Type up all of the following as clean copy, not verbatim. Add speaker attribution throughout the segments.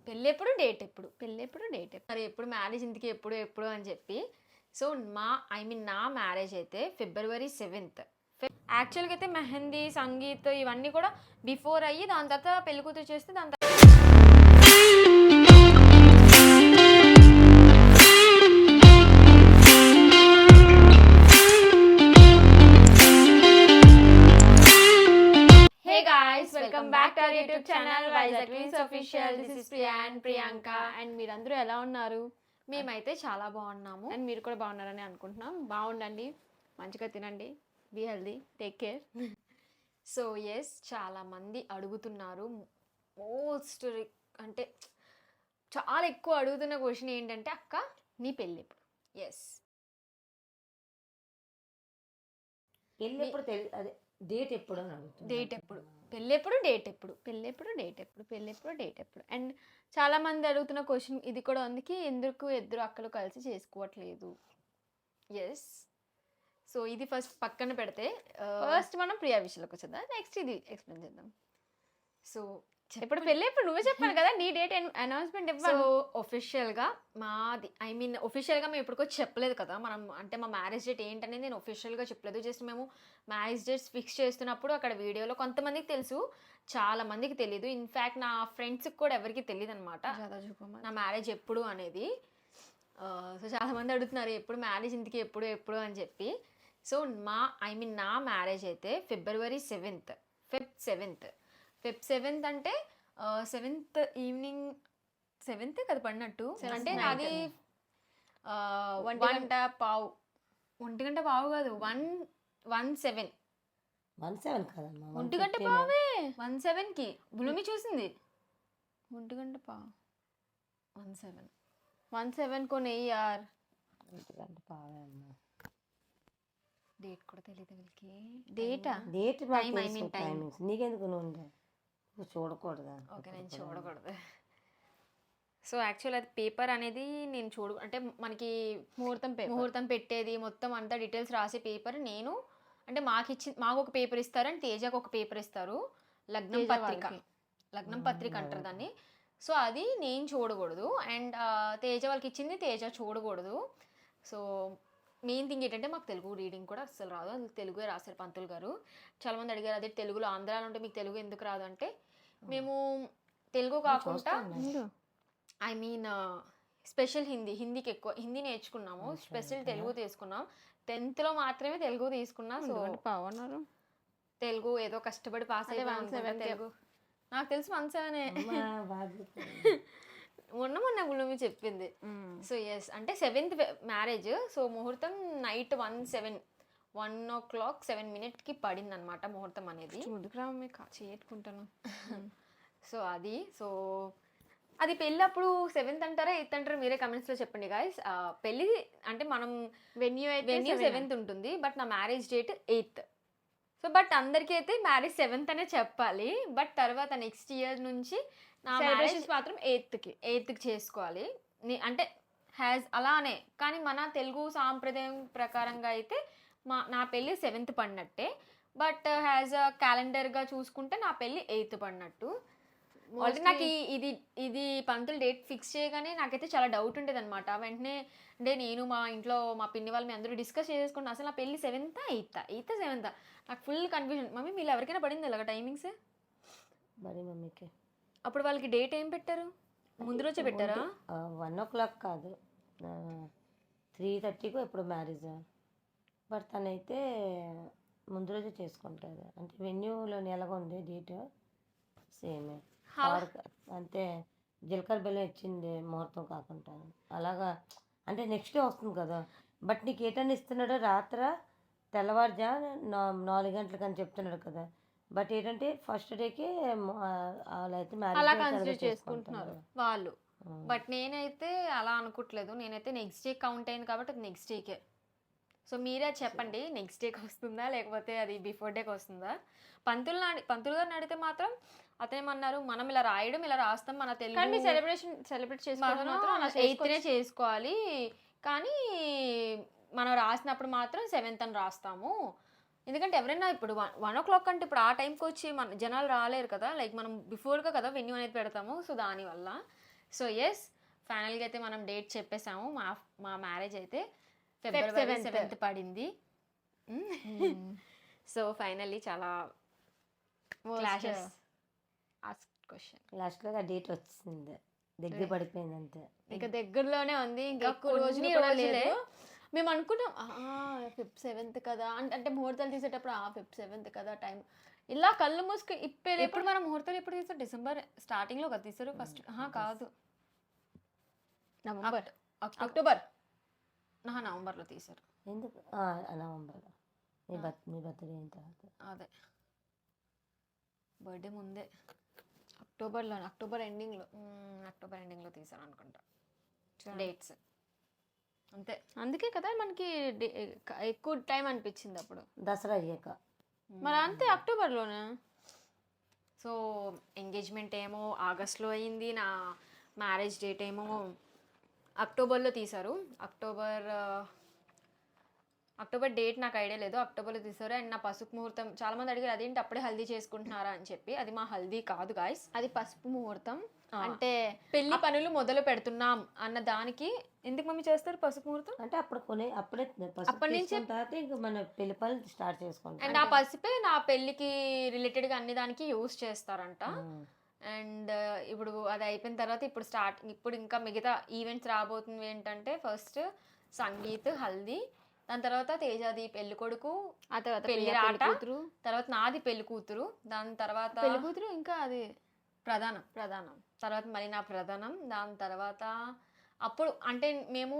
Speaker 1: పెళ్ళెప్పుడు date ఎప్పుడు మరి ఎప్పుడు మ్యారేజ్ ఇంటికి ఎప్పుడు అని చెప్పి. సో నా మ్యారేజ్ అయితే February 7th. యాక్చువల్గా అయితే మెహందీ సంగీత్ ఇవన్నీ కూడా బిఫోర్ అయ్యి దాని తర్వాత పెళ్లి కూతురు చేస్తే దాని తర్వాత welcome back to our YouTube channel Vizag twins official. This is Priya and Priyanka. And మీరందరూ ఎలా ఉన్నారు? మేమైతే చాలా బాగున్నాము అండ్ మీరు కూడా బాగున్నారని అనుకుంటున్నాం. బాగుండండి, మంచిగా తినండి, be healthy, take care. So yes, చాలామంది అడుగుతున్నారు. మోస్ట్ అంటే చాలా ఎక్కువ అడుగుతున్న క్వశ్చన్ ఏంటంటే, అక్క నీ పెళ్ళి ఎప్పుడు? ఎస్,
Speaker 2: పెళ్ళి ఎప్పుడు అదే డేట్ ఎప్పుడు అని అడుగుతున్నారు.
Speaker 1: డేట్ ఎప్పుడు, పెళ్ళెప్పుడు డేట్ ఎప్పుడు. అండ్ చాలా మంది అడుగుతున్న క్వశ్చన్ ఇది కూడా అందుకే, ఎందుకు ఇద్దరు అక్కలు కలిసి చేసుకోవట్లేదు? ఎస్, సో ఇది ఫస్ట్ పక్కన పెడితే ఫస్ట్ మనం ప్రియా విషయంలోకి వచ్చేద్దాం, నెక్స్ట్ ఇది ఎక్స్ప్లెయిన్ చేద్దాం. సో ఇప్పుడు పెళ్ళి ఎప్పుడు నువ్వే చెప్పాను కదా, నీ డేట్ అనౌన్స్మెంట్ ఇవ్వాలి. సో ఒఫిషియల్గా మాది ఒఫిషియల్గా మేము ఎప్పటికో చెప్పలేదు కదా మనం, అంటే మా మ్యారేజ్ డేట్ ఏంటనేది నేను ఒఫిషియల్గా చెప్పలేదు. జస్ట్ మేము మ్యారేజ్ డేట్స్ ఫిక్స్ చేస్తున్నప్పుడు అక్కడ వీడియోలో కొంతమందికి తెలుసు, చాలా మందికి తెలీదు. ఇన్ఫ్యాక్ట్ నా ఫ్రెండ్స్కి కూడా ఎవరికి తెలియదు అనమాట నా మ్యారేజ్ ఎప్పుడు అనేది. సో చాలామంది అడుగుతున్నారు ఎప్పుడు మ్యారేజ్ ఇంటికి ఎప్పుడు అని చెప్పి. సో నా మ్యారేజ్ అయితే February 7th. Feb 7th అంటే 7th ఈవినింగ్, 7th కదా పడినట్టు. అంటే నాది 1 గంట పావు కాదు, 1:17
Speaker 2: కదమ్మా,
Speaker 1: 1 గంట పావే 1:07కి భూమి చూసింది. 1 గంట పావు 1:07 को नहीं यार,
Speaker 2: 1 గంట పావే అమ్మా.
Speaker 1: డేట్ కూడా తెలియదు వీళ్ళకి. డేటా
Speaker 2: డేట్ టైమింగ్స్ నీకెందుకు నువ్వు చూడకూడదా?
Speaker 1: ఓకే, నేను చూడకూడదు. సో యాక్చువల్ అది పేపర్ అనేది నేను అంటే మనకి ముహూర్తం పెట్టేది మొత్తం అంతా డీటెయిల్స్ రాసే పేపర్ నేను, అంటే మాకు ఒక పేపర్ ఇస్తారు అండ్ తేజకు ఒక పేపర్ ఇస్తారు, లగ్నం పత్రిక అంటారు దాన్ని. సో అది నేను చూడకూడదు అండ్ తేజ వాళ్ళకి ఇచ్చింది తేజ చూడకూడదు. సో మెయిన్ థింగ్ ఏంటంటే మాకు తెలుగు రీడింగ్ కూడా అస్సలు రాదు, అది తెలుగే రాశారు పంతులు గారు. చాలామంది అడిగారు అదే తెలుగులో ఆంధ్రాలో ఉంటే మీకు తెలుగు ఎందుకు రాదు అంటే, మేము తెలుగు కాకుండా స్పెషల్ హిందీకి ఎక్కువ హిందీ నేర్చుకున్నాము, స్పెషల్ తెలుగు తీసుకున్నాం. 10th లో మాత్రమే తెలుగు తీసుకున్నా. సో తెలుగు ఏదో కష్టపడి పాస్ అయ్యి తెలుగు నాకు తెలిసి 1:07 మొన్న గుళ్ళమి చెప్పింది. సో ఎస్, అంటే 7th మ్యారేజ్. సో ముహూర్తం నైట్ 1 o'clock 7 పడింది అనమాట ముహూర్తం అనేది. చేట్టుకుంటాను. సో అది పెళ్ళి అప్పుడు 7th అంటారా 8th అంటారా మీరే కమెంట్స్లో చెప్పండి గాయస్. పెళ్ళి అంటే మనం వెన్యూ 7th ఉంటుంది, బట్ నా marriage date 8th. So but అందరికీ అయితే మ్యారేజ్ 7th అనే చెప్పాలి, బట్ తర్వాత నెక్స్ట్ ఇయర్ నుంచి నా మ్యారేజ్ మాత్రం 8th చేసుకోవాలి. అంటే అలానే, కానీ మన తెలుగు సాంప్రదాయం ప్రకారంగా అయితే నా పెళ్ళి 7th పడినట్టే, బట్ క్యాలెండర్గా చూసుకుంటే నా పెళ్ళి 8th పడినట్టు. ఆల్రెడీ నాకు ఇది పంతులు డేట్ ఫిక్స్ చేయగానే నాకైతే చాలా డౌట్ ఉండేది అనమాట. వెంటనే అంటే నేను మా ఇంట్లో మా పిన్ని వాళ్ళు మేము అందరూ డిస్కస్ చేసుకుంటాం, అసలు నా పెళ్ళి 7th 8th 7th నాకు ఫుల్ కన్ఫ్యూజన్. మమ్మీ మీరు ఎవరికైనా పడింది ఇలాగ టైమింగ్స్?
Speaker 2: మమ్మీకి
Speaker 1: అప్పుడు వాళ్ళకి డేట్ ఏం పెట్టారు? ముందు రోజే పెట్టారా?
Speaker 2: 1 o'clock కాదు, 3:30 ఎప్పుడు మ్యారేజ్. బట్ తనైతే ముందు రోజే చేసుకుంటారు. అంటే వెన్యూలో ఎలాగుంది డేట్ సేమే, అంతే జీలకర్ర బెల్లం ఇచ్చింది ముహూర్తం కాకుండా అలాగా. అంటే నెక్స్ట్ డే వస్తుంది కదా, బట్ నీకు ఏటన్నా ఇస్తున్నాడో రాత్ర తెల్లవారుజాము 4 గంటలకు అని చెప్తున్నాడు కదా. బట్ ఏంటంటే ఫస్ట్ డేకి వాళ్ళైతే మ్యారేజ్
Speaker 1: చేసుకుంటున్నారు వాళ్ళు. బట్ నేనైతే అలా అనుకోవట్లేదు, నేనైతే నెక్స్ట్ డే కౌంట్ అయింది కాబట్టి అది నెక్స్ట్ డేకే. సో మీరే చెప్పండి, నెక్స్ట్ డేకి వస్తుందా లేకపోతే అది బిఫోర్ డేకి వస్తుందా? పంతులు గారిని అడిగితే మాత్రం అతనేమన్నారు, మనం ఇలా రాయడం ఇలా రాస్తాం, మన తెలుగు సెలబ్రేట్ చేసుకోవాలి 8th చేసుకోవాలి, కానీ మనం రాసినప్పుడు మాత్రం 7th అని రాస్తాము. ఎందుకంటే ఎవరైనా ఇప్పుడు 1 o'clock అంటే ఇప్పుడు ఆ టైంకి వచ్చి మన జనాలు రాలేరు కదా, లైక్ మనం బిఫోర్గా కదా వెన్యూ అనేది పెడతాము. సో దానివల్ల సో ఎస్ ఫైనల్గా అయితే మనం డేట్ చెప్పేసాము. మా మ్యారేజ్ అయితే ఫిబ్రవరి 7th పడింది. సో ఫైనల్లీ చాలా క్లాషెస్ క్వశ్చన్
Speaker 2: లాస్ట్లో ఆ డేట్ వచ్చింది, దగ్గర పడిపోయింది అంతే.
Speaker 3: ఇక దగ్గరలోనే ఉంది, ఇంకా ఎక్కువ రోజులు కూడా లేదు. మేము అనుకున్నాం Feb 7th కదా, అంటే ముహూర్తాలు తీసేటప్పుడు Feb 7th కదా టైం, ఇలా కళ్ళు మూసుకు
Speaker 1: ఎప్పుడు మనం ముహూర్తాలు ఎప్పుడు తీసారు? డిసెంబర్ స్టార్టింగ్లో కదా తీసారు ఫస్ట్? కాదు,
Speaker 3: నవంబర్ అక్టోబర్
Speaker 1: నవంబర్లో తీసారు.
Speaker 2: ఎందుకు నవంబర్లో మీ బర్త్డే అయిన తర్వాత?
Speaker 1: అదే బర్త్డే ముందే
Speaker 3: అక్టోబర్
Speaker 1: ఎండింగ్లో తీసాను అనుకుంటా డేట్స్. అంతే,
Speaker 3: అందుకే కదా మనకి ఎక్కువ టైం అనిపించింది అప్పుడు,
Speaker 2: దసరా అయ్యాక.
Speaker 3: మరి అంతే అక్టోబర్లోనే.
Speaker 1: సో ఎంగేజ్మెంట్ ఏమో ఆగస్ట్లో అయింది, నా మ్యారేజ్ డేట్ ఏమో అక్టోబర్లో తీశారు. అక్టోబర్ డేట్ నాకు ఐడియా లేదు, అక్టోబర్లో తీశారు. అండ్ నా పసుపు ముహూర్తం చాలా మంది అడిగారు అదేంటి అప్పుడే హల్దీ చేసుకుంటున్నారా అని చెప్పి. అది మా హల్దీ కాదు గాయస్,
Speaker 3: అది పసుపు ముహూర్తం. అంటే
Speaker 1: పెళ్లి పనులు మొదలు పెడుతున్నాం అన్న దానికి. ఎందుకు మమ్మీ చేస్తారు పసుపు ముహూర్తం?
Speaker 2: అంటే అప్పుడే అప్పటి నుంచి తర్వాత ఇంకా మన పెళ్లి పనులు స్టార్ట్ చేసుకుంటాం.
Speaker 1: అండ్ ఆ పసుపే నా పెళ్లికి రిలేటెడ్గా అన్ని దానికి యూస్ చేస్తారంట. అండ్ ఇప్పుడు అది అయిపోయిన తర్వాత ఇప్పుడు ఇంకా మిగతా ఈవెంట్స్ రాబోతుంది. ఏంటంటే ఫస్ట్ సంగీత్, హల్దీ, దాని తర్వాత తేజాది పెళ్లి కొడుకు,
Speaker 3: ఆ తర్వాత
Speaker 1: పెళ్లి రాట, తర్వాత నాది పెళ్లి కూతురు, దాని తర్వాత
Speaker 3: పెళ్లి కూతురు, ఇంకా అది
Speaker 1: ప్రధానం, తర్వాత మళ్ళీ నా ప్రధానం, దాని తర్వాత అప్పుడు అంటే మేము.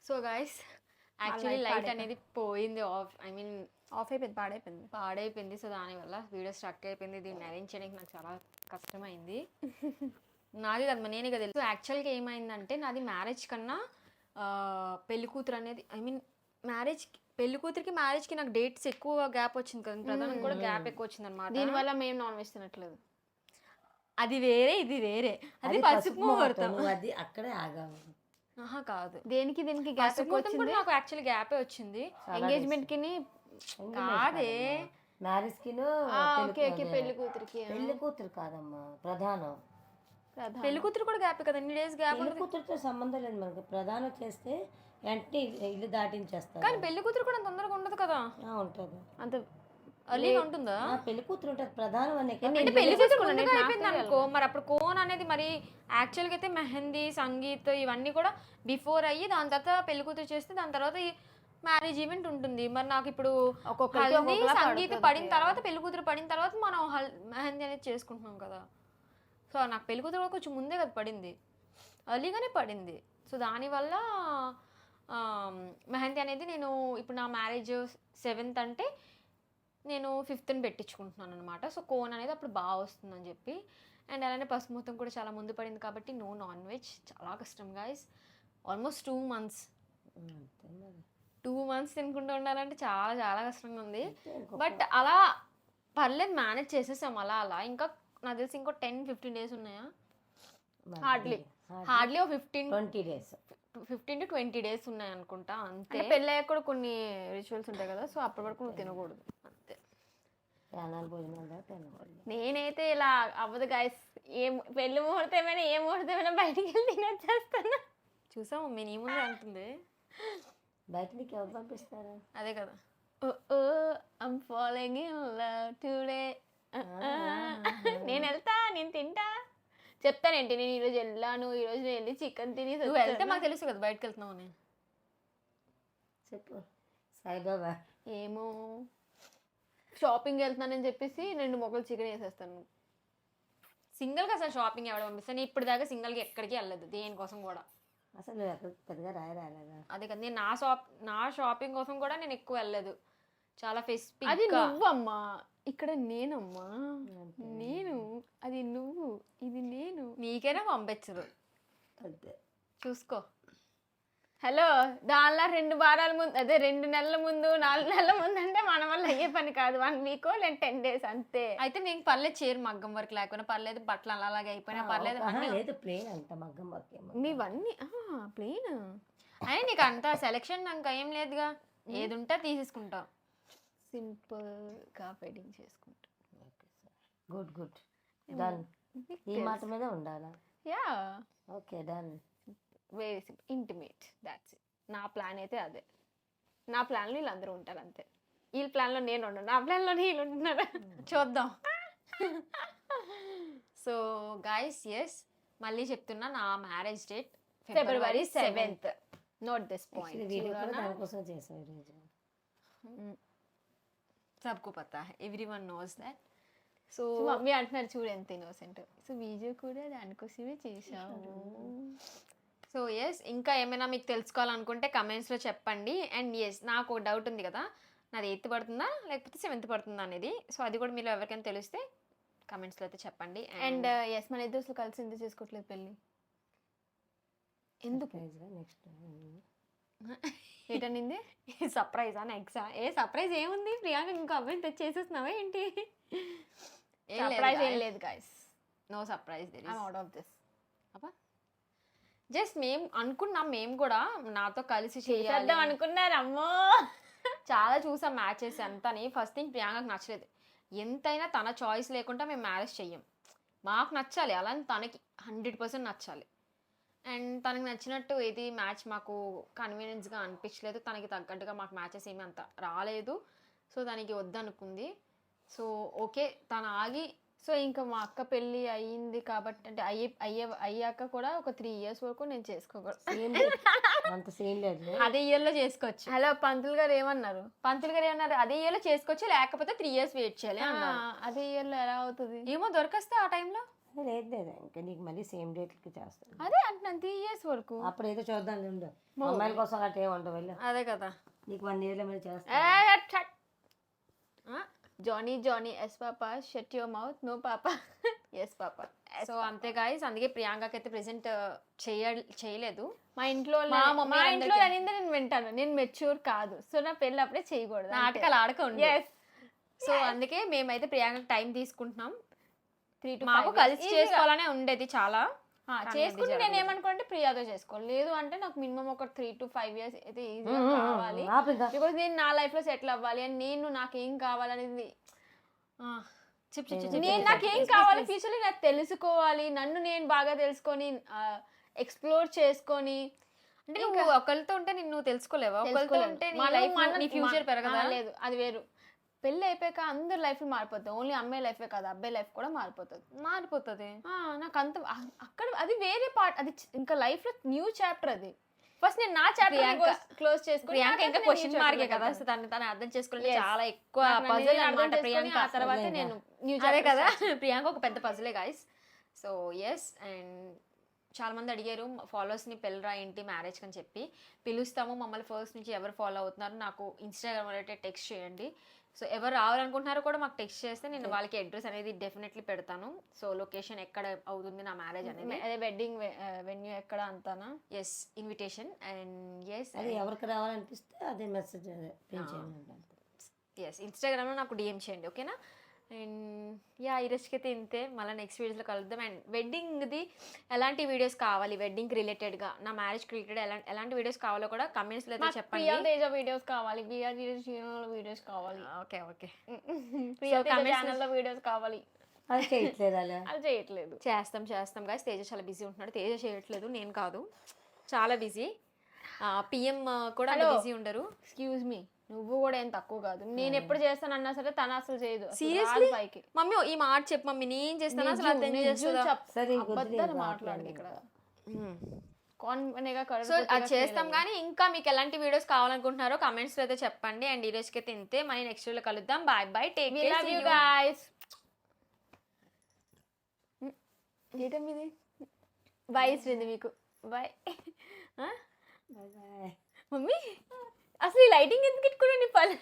Speaker 1: సో గైస్ యాక్చువల్లీ లైట్ అనేది పోయింది,
Speaker 3: ఆఫ్ అయిపోయింది,
Speaker 1: పాడైపోయింది. సో దానివల్ల వీడియో స్ట్రక్ అయిపోయింది. దీన్ని అరేంజ్ చేయడానికి నాకు చాలా కష్టమైంది. నాది కదా, నేనే కదా. సో యాక్చువల్గా ఏమైందంటే నాది మ్యారేజ్ కన్నా పెళ్లి కూతురు అనేది పెళ్లి కూతురికి మ్యారేజ్కి నాకు డేట్స్ ఎక్కువ గ్యాప్ వచ్చింది కదా, ప్రధానం కూడా గ్యాప్ ఎక్కువ వచ్చింది అనమాట.
Speaker 3: దీనివల్ల మేము నాన్ వెజ్ తినట్లేదు.
Speaker 1: అది వేరే, ఇది వేరే. అది పసుపు ముహూర్తం,
Speaker 2: అది అక్కడే ఆగాము.
Speaker 1: కాదు,
Speaker 3: దీనికి గ్యాప్
Speaker 1: కూడా నాకు యాక్చువల్లీ గ్యాపే వచ్చింది.
Speaker 3: ఎంగేజ్మెంట్ కి
Speaker 1: కాదే,
Speaker 2: మ్యారేజ్ కి
Speaker 3: పెళ్లి కూతురికి.
Speaker 2: పెళ్లి కూతురు కాదమ్మా, ప్రధానం.
Speaker 1: పెళ్లి కూతురు కూడా గ్యాప్ కదా, ఎన్ని డేస్ గ్యాప్.
Speaker 2: పెళ్లి కూతురుతో సంబంధం లేదు మనకి, ప్రధానం చేస్తే వెంటనే ఇల్లు దాటించేస్తారు.
Speaker 1: కానీ పెళ్లి కూతురు కూడా తొందరగా ఉండదు కదా.
Speaker 2: ఉంటుంది,
Speaker 3: అంత
Speaker 1: అలీగా ఉంటుందా?
Speaker 2: పెళ్లి కూతురు ఉంటుంది, ప్రధానం
Speaker 1: అంటే పెళ్లి కూతురు అయిపోయింది అనుకో, మరి అప్పుడు కోన్ అనేది మరి యాక్చువల్గా అయితే మెహందీ, సంగీత్ ఇవన్నీ కూడా బిఫోర్ అయ్యి దాని తర్వాత పెళ్లి కూతురు చేస్తే దాని తర్వాత మ్యారేజ్ ఈవెంట్ ఉంటుంది. మరి నాకు ఇప్పుడు హల్దీ, సంగీత్ పడిన తర్వాత పెళ్లి కూతురు పడిన తర్వాత మనం మెహందీ అనేది చేసుకుంటున్నాం కదా. సో నాకు పెళ్లి కూతురు కూడా కొంచెం ముందే కదా పడింది, అలీగానే పడింది. సో దానివల్ల మెహందీ అనేది నేను ఇప్పుడు నా మ్యారేజ్ 7th అంటే నేను 5th పెట్టించుకుంటున్నాను అనమాట. సో కోన్ అనేది అప్పుడు బాగా వస్తుందని చెప్పి. అండ్ అలానే పసుపు ముహూర్తం కూడా చాలా ముందు పడింది కాబట్టి నో నాన్ వెజ్. చాలా కష్టం గాయస్, ఆల్మోస్ట్ 2 months తినుకుంటూ ఉండాలంటే చాలా చాలా కష్టంగా ఉంది. బట్ అలా పర్లేదు, మేనేజ్ చేసేసాం అలా. ఇంకా నాకు తెలిసి ఇంకో 10-15 days ఉన్నాయా, హార్డ్లీ 15 to 20 days ఉన్నాయి అనుకుంటా. అంతే,
Speaker 3: పెళ్ళయ్యాక కూడా కొన్ని రిచువల్స్ ఉంటాయి కదా, సో అప్పటి వరకు నువ్వు తినకూడదు అంతే. నేనైతే ఇలా అవ్వదు గాయస్, పెళ్లి ముహూర్తమైనా ఏ ముహూర్తమైనా బయటికి వెళ్ళి తినొచ్చేస్తాను.
Speaker 1: చూసాము మీ నీ ముందే అంటుంది,
Speaker 2: బయటకి ఎవరు పంపిస్తారా?
Speaker 1: అదే కదా,
Speaker 3: I'm falling in love today. నేను వెళ్తా, నేను తింటా, చెప్తానేంటి నేను ఈరోజు వెళ్ళాను, ఈరోజు నేను వెళ్ళి చికెన్ తిని.
Speaker 1: నువ్వు వెళ్తే మాకు తెలుసు కదా బయటకు వెళ్తున్నావు అని.
Speaker 2: చెప్పు సాయిబాబా.
Speaker 3: ఏమో షాపింగ్ వెళ్తున్నానని చెప్పేసి 2 మొక్కలు చికెన్ వేసేస్తాను.
Speaker 1: సింగిల్గా అసలు షాపింగ్ ఎవడ పంపిస్తాను? ఇప్పుడు దాకా సింగిల్గా ఎక్కడికి వెళ్ళలేదు దేనికోసం కూడా.
Speaker 2: అసలు పెద్దగా రాయరాలేదా?
Speaker 1: అదే కదా, నేను నా షాపింగ్ కోసం కూడా నేను ఎక్కువ వెళ్ళలేదు. చాలా ఫెస్టివ్.
Speaker 3: అది నువ్వమ్మా, ఇక్కడ నేనమ్మా, నేను అది నువ్వు, ఇది నేను.
Speaker 1: నీకైనా పంపించరు,
Speaker 2: అంతే
Speaker 1: చూసుకో.
Speaker 3: హలో, దానిలో 2 వారాల ముందు, అదే 2 నెలల ముందు, 4 నెలల ముందు అంటే మన వల్ల అయ్యే పని కాదు. 1 week లేదా 10 days అంతే.
Speaker 1: అయితే నీకు పర్లేదు, చీర మగ్గం వర్క్ లేకపోయినా పర్లేదు, బట్టలు అలాగే అయిపోయినా పర్లేదు.
Speaker 2: లేదు ప్లేన్ అంట మగ్గం వర్క్.
Speaker 3: నీవన్నీ ప్లేన్
Speaker 1: అయినా నీకు అంత సెలెక్షన్ ఇంకా ఏం లేదుగా, ఏది ఉంటే తీసేసుకుంటావు.
Speaker 3: సింపుల్గా వెడ్డింగ్ చేసుకుంటా.
Speaker 2: Good done. ఈ మాట మీద ఉండాలా?
Speaker 3: Yeah
Speaker 2: okay done.
Speaker 3: Very simple, intimate, that's it. నా ప్లాన్ అయితే అదే. నా ప్లాన్లో వీళ్ళందరూ ఉంటారు అంతే. వీళ్ళ ప్లాన్లో నేను ఉండను, నా ప్లాన్లో వీళ్ళు ఉంటున్నారు.
Speaker 1: చూద్దాం. సో గైస్ ఎస్ మళ్ళీ చెప్తున్నా, నా marriage date
Speaker 3: February 7th. Note this
Speaker 2: actually
Speaker 3: point.
Speaker 2: Video కూడా దానికోసం చేసాం ఈరోజు.
Speaker 1: సబ్కు పతా హై, everyone knows that. So
Speaker 3: mummy అంటున్నారు చూడు ఎంత ఇన్నోసెంట్. సో వీడియో కూడా దానికోసమే చేసావు.
Speaker 1: సో ఎస్ ఇంకా ఏమైనా మీకు తెలుసుకోవాలనుకుంటే కమెంట్స్లో చెప్పండి. అండ్ ఎస్ నాకు ఒక డౌట్ ఉంది కదా, నాది 8th పడుతుందా లేకపోతే 7th పడుతుందా అనేది. సో అది కూడా మీరు ఎవరికైనా తెలిస్తే కమెంట్స్లో అయితే చెప్పండి.
Speaker 3: అండ్ ఎస్ మన ఇద్దరు అసలు కలిసి ఎందుకు చేసుకోవట్లేదు పెళ్ళి? ఎందుకు?
Speaker 2: నెక్స్ట్
Speaker 3: ఏంటనింది?
Speaker 1: సర్ప్రైజా నెక్స్ట్? ఏ సర్ప్రైజ్ ఏముంది ప్రియాంక, ఇంకా అబ్బాయిని తెచ్చి చేసేస్తున్నావా ఏంటి?
Speaker 3: సర్ప్రైజ్ ఏం లేదు guys.
Speaker 1: No surprise.
Speaker 3: I'm out of this.
Speaker 1: అబ్బా జస్ట్ మేము అనుకున్నాం, మేము కూడా నాతో కలిసి చేయాలి
Speaker 3: చేద్దాం అనుకున్నారు. అమ్మో
Speaker 1: చాలా చూసాం మ్యాచెస్ అంతని. ఫస్ట్ థింగ్ ప్రియాంకకు నచ్చలేదు. ఎంతైనా తన చాయిస్ లేకుండా మేము మ్యారేజ్ చెయ్యం, మాకు నచ్చాలి, అలా అని తనకి 100% నచ్చాలి. అండ్ తనకి నచ్చినట్టు ఏది మ్యాచ్ మాకు కన్వీనియన్స్గా అనిపించలేదు, తనకి తగ్గట్టుగా మాకు మ్యాచెస్ ఏమీ అంత రాలేదు. సో తనకి వద్దనుకుంది. సో ఓకే తను ఆగి.
Speaker 3: సో ఇంకా మా అక్క పెళ్ళి అయ్యింది కాబట్టి, అంటే అయ్యాక కూడా ఒక 3 years వరకు నేను చేసుకోకూడదు.
Speaker 2: అంత సీన్ లేదు.
Speaker 1: అదే ఇయర్లో చేసుకోవచ్చు.
Speaker 3: హలో పంతులు గారు ఏమన్నారు?
Speaker 1: పంతులు గారు ఏమన్నారు, అదే ఇయర్లో చేసుకోవచ్చు, లేకపోతే 3 years వెయిట్ చేయాలి అన్నారు.
Speaker 3: అదే ఇయర్లో ఎలా అవుతుంది?
Speaker 1: ఏమో దొరకస్తే ఆ టైంలో.
Speaker 2: లేదు లేదు, ఇంకా నీకు మళ్ళీ సేమ్ డేట్లకి చేస్తాను.
Speaker 3: అదే అంటున్నాను 3 years వరకు.
Speaker 2: అప్పుడు ఏదో చూద్దాం ఉండవు, అమ్మాయిల కోసం అలా ఏముండవు. వెళ్ళి
Speaker 1: అదే కదా.
Speaker 2: నీకు 1 yearలో మరి చేస్తాను.
Speaker 3: Johnny yes papa shut your mouth. No papa yes papa.
Speaker 1: So అంతే గాయస్, అందుకే ప్రియాంకకి అయితే ప్రెసెంట్ చేయలేదు.
Speaker 3: మా ఇంట్లో
Speaker 1: మా మమ్మీ
Speaker 3: మా ఇంట్లో
Speaker 1: అందరికీ-
Speaker 3: అనింది నేను వింటాను. నేను మెచ్యూర్ కాదు, సో నా పెళ్ళి అప్పుడే చేయకూడదు.
Speaker 1: నాటకాలు ఆడకండి.
Speaker 3: Yes.
Speaker 1: సో అందుకే మేమైతే ప్రియాంకకి టైం తీసుకుంటున్నాం.
Speaker 3: 3 to 5
Speaker 1: మాకు
Speaker 3: years.
Speaker 1: కలిసి
Speaker 3: Easy గా.
Speaker 1: చేసుకోవాలనే ఉండేది చాలా. కానీ
Speaker 3: చేసుకుంటే
Speaker 1: అది
Speaker 3: నేను
Speaker 1: జరగలేదు.
Speaker 3: ఏమనుకుంటే ప్రియాతో చేసుకోవాలి. లేదు అంటే నాకు మినిమం ఒక 3 to 5 years అయితే ఈజీగా కావాలి. బికాస్ నేను నా లైఫ్ లో సెటిల్ అవ్వాలి అని, నేను నాకేం కావాలనేది, నేను నాకేం కావాలి ఫ్యూచర్ లో నాకు తెలుసుకోవాలి, నన్ను నేను బాగా తెలుసుకొని ఎక్స్ప్లోర్ చేసుకొని.
Speaker 1: అంటే నువ్వు ఒకరితో ఉంటే నిన్ను తెలుసుకోలేవా? ఒకరితో ఉంటే నీ ఫ్యూచర్ పెరగదా?
Speaker 3: లేదు, అది వేరు. పెళ్ళి అయిపోయాక అందరి లైఫ్ మారిపోతుంది. ఓన్లీ అమ్మాయి లైఫే కాదు, అబ్బాయి లైఫ్ కూడా మారిపోతుంది. నాకు అంత అక్కడ అది వేరే పార్ట్, అది ఇంకా లైఫ్ లో న్యూ చాప్టర్. అది ఫస్ట్ నేను నా చాప్టర్ క్లోజ్ చేసుకుని,
Speaker 1: ప్రియాంక ఇంకా క్వశ్చన్ మార్కే కదా, సో తను అర్థం చేసుకుంటే చాలా ఎక్కువ పజిల్ అన్నమాట ప్రియాంక.
Speaker 3: ఆ తర్వాత నేను న్యూ
Speaker 1: అదే కదా, ప్రియాంక ఒక పెద్ద పజిలే గాయస్. సో ఎస్, అండ్ చాలా మంది అడిగారు ఫాలోవర్స్ని పెళ్ళరా ఏంటి మ్యారేజ్కి అని చెప్పి. పిలుస్తాము, మమ్మల్ని ఫస్ట్ నుంచి ఎవరు ఫాలో అవుతున్నారు నాకు ఇన్స్టాగ్రామ్ అయితే టెక్స్ట్ చేయండి. సో ఎవరు రావాలనుకుంటున్నారో కూడా మాకు టెక్స్ట్ చేస్తే నేను వాళ్ళకి అడ్రస్ అనేది డెఫినెట్లీ పెడతాను. సో లొకేషన్ ఎక్కడ అవుతుంది నా మ్యారేజ్ అనేది,
Speaker 3: అదే వెడ్డింగ్ వెన్యూ ఎక్కడ అంతానా.
Speaker 1: Yes invitation. అండ్ ఎస్
Speaker 2: అది ఎవరికి రావాలనిపిస్తే అదే మెసేజ్
Speaker 1: ఎస్ ఇన్స్టాగ్రామ్లో నాకు డిఎం చేయండి, ఓకేనా? అండ్ యా ఈరోజుకైతే ఇంతే, మళ్ళీ నెక్స్ట్ వీడియోస్లో కలుద్దాం. అండ్ వెడ్డింగ్ది ఎలాంటి వీడియోస్ కావాలి, వెడ్డింగ్కి రిలేటెడ్గా, నా మ్యారేజ్కి రిలేటెడ్ ఎలాంటి వీడియోస్ కావాలో కూడా కమెంట్స్లో అయితే చెప్పండి.
Speaker 3: వీడియోస్ కావాలి, వీడియోస్ కావాలి,
Speaker 1: ఓకే ఓకే
Speaker 3: ఛానల్లో వీడియోస్ కావాలి.
Speaker 2: అది చేయట్లేదు అలా,
Speaker 3: అది చేయట్లేదు.
Speaker 1: చేస్తాం గాయస్. తేజ చాలా బిజీ ఉంటున్నాడు. తేజ చేయట్లేదు, నేను కాదు, చాలా బిజీ. పిఎం కూడా బిజీ ఉండరు.
Speaker 3: ఎక్స్క్యూజ్ మీ, నువ్వు కూడా ఏం తక్కువ కాదు. నేను ఎప్పుడు చేస్తానన్నా సరే తను అసలు చేయదు.
Speaker 1: సీరియస్లీ
Speaker 3: పైకి
Speaker 1: మమ్మీ ఈ మాట చెప్పు మమ్మీ, నేను చేస్తాను అసలు అర్థం చేస్తుందా?
Speaker 2: సరే
Speaker 3: అబద్ధాలు మాట్లాడు ఇక్కడ.
Speaker 1: సో అది చేస్తాం. కానీ ఇంకా మీకు ఎలాంటి వీడియోస్ కావాలనుకుంటున్నారో కమెంట్స్ లో అయితే చెప్పండి. అండ్ ఈ రోజుకైతే ఇంతే, మళ్ళీ నెక్స్ట్ వీడియోలో కలుద్దాం. Bye bye, take care,
Speaker 3: love you guys. ఏంటమ్మిది బాయ్ ఇస్తుంది మీకు. Bye mummy. అసలు ఈ లైటింగ్ ఎందుకు పెట్టుకున్నాను నీ పని?